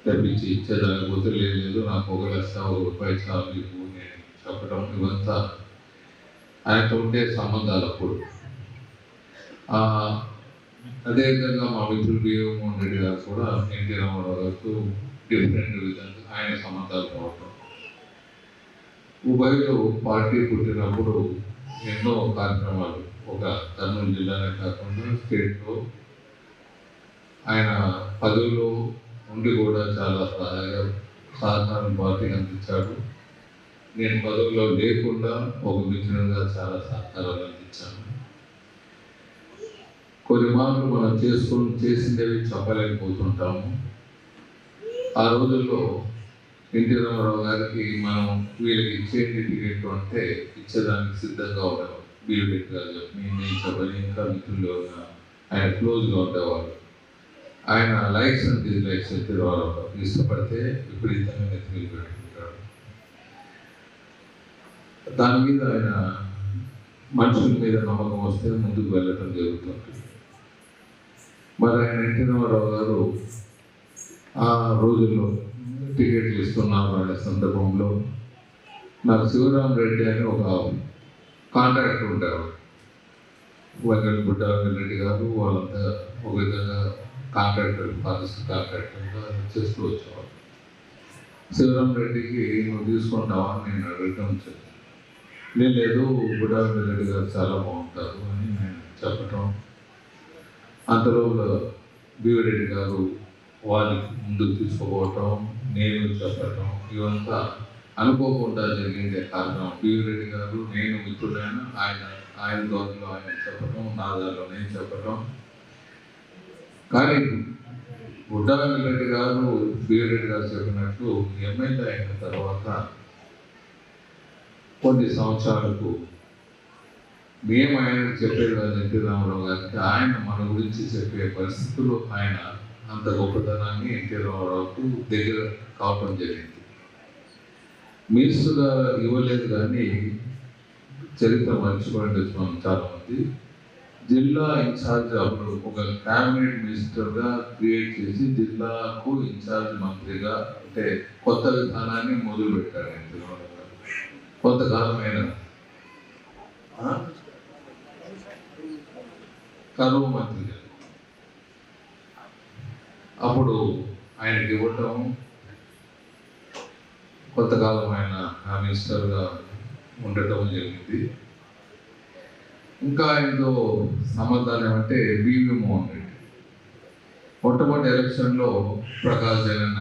తెప్పించి ఇచ్చేదానిపోతే లేదు నాకు 1,00,000 రూపాయలు చాలు ఇవ్వు నేను చెప్పడం ఇవంతా ఆయనతో ఉండే సంబంధాలు అప్పుడు. అదేవిధంగా మా మిత్రులు జగన్మోహన్ రెడ్డి గారు కూడా ఎన్టీ రామారావు గారితో డిఫరెంట్ విధంగా ఆయన సంబంధాలు కావటం. ఉభయలో పార్టీ పుట్టినప్పుడు ఎన్నో కార్యక్రమాలు ఒక కర్నూలు జిల్లానే కాకుండా స్టేట్లో ఆయన పదవిలో ఉండి కూడా చాలా సహకారం పార్టీకి అందించాడు. నేను పదవిలో లేకుండా ఒక మిత్రునిగా చాలా సహకారాలు అందించాను. కొన్ని మార్లు మనం చేసిందేవి చెప్పలేకపోతుంటాము. ఆ రోజుల్లో ఎన్టీ రామారావు గారికి మనం వీళ్ళకి ఇచ్చేది టికెట్ అంటే ఇచ్చేదానికి సిద్ధంగా ఉండేవారు. బీవెట్ గారు నేను చెప్పని ఇంకా మిత్రులు ఆయన క్లోజ్గా ఉండేవారు. ఆయన likes and dislikes NT Ramarao ఇష్టపడితే విపరీతంగా నెత్తిలు పెట్టుకుంటాడు. దాని మీద ఆయన మనుషుల మీద నమ్మకం వస్తే ముందుకు వెళ్ళటం జరుగుతుంది. మరి ఆయన ఎన్టీ రామారావు గారు ఆ రోజుల్లో టికెట్లు ఇస్తున్నారు అనే సందర్భంలో నాకు శివరాం రెడ్డి అని ఒక కాంట్రాక్టర్ ఉంటారు. వెంకటగుడ్డ రెడ్డి గారు వాళ్ళంతా ఒక విధంగా కాంట్రాక్టర్ ఫారెస్ట్ కాంట్రాక్టర్గా చేస్తూ వచ్చేవాళ్ళు. శివరాం రెడ్డికి నువ్వు తీసుకుంటావా అని నేను అడగటం లేదు గుడ్డారెడ్డి రెడ్డి గారు చాలా బాగుంటారు అని నేను చెప్పటం. అంతలో బీవిరెడ్డి గారు వారికి ముందుకు తీసుకుపోవటం, నేను చెప్పటం ఇవంతా అనుకోకుండా జరిగిందే కారణం. బీవిరెడ్డి గారు నేను మిత్రుడైన ఆయన దోరలో ఆయన చెప్పటం, నా దారిలో నేను చెప్పటం. కానీ గుడ్డారెడ్డి గారు బీవిరెడ్డి గారు చెప్పినట్లు ఎమ్మెల్యే అయిన తర్వాత కొన్ని సంవత్సరాలకు మేము ఆయనకు చెప్పేది కాదు ఎన్టీ రామారావు గారికి, ఆయన మన గురించి చెప్పే పరిస్థితులు ఆయన అంత గొప్పతనాన్ని ఎన్టీ రామారావుకు దగ్గర కావటం జరిగింది. మినిస్టర్గా ఇవ్వలేదు కానీ చరిత్ర మర్చిపోయింది మనం చాలామంది. జిల్లా ఇన్ఛార్జ్ అప్పుడు ఒక క్యాబినెట్ మినిస్టర్గా క్రియేట్ చేసి జిల్లాకు ఇన్ఛార్జ్ మంత్రిగా అంటే కొత్త విధానాన్ని మొదలుపెట్టారు ఎన్టీ రామారావు గారు. కొంతకాలమైన కరువు మంత్రిగా అప్పుడు ఆయనకి ఇవ్వటం, కొంతకాలం ఆయన మినిస్టర్గా ఉండటం జరిగింది. ఇంకా ఆయనతో సంబంధాలు ఏమంటే బివి మోహన్ రెడ్డి మొట్టమొదటి ఎలక్షన్లో ప్రకాష్ జగన్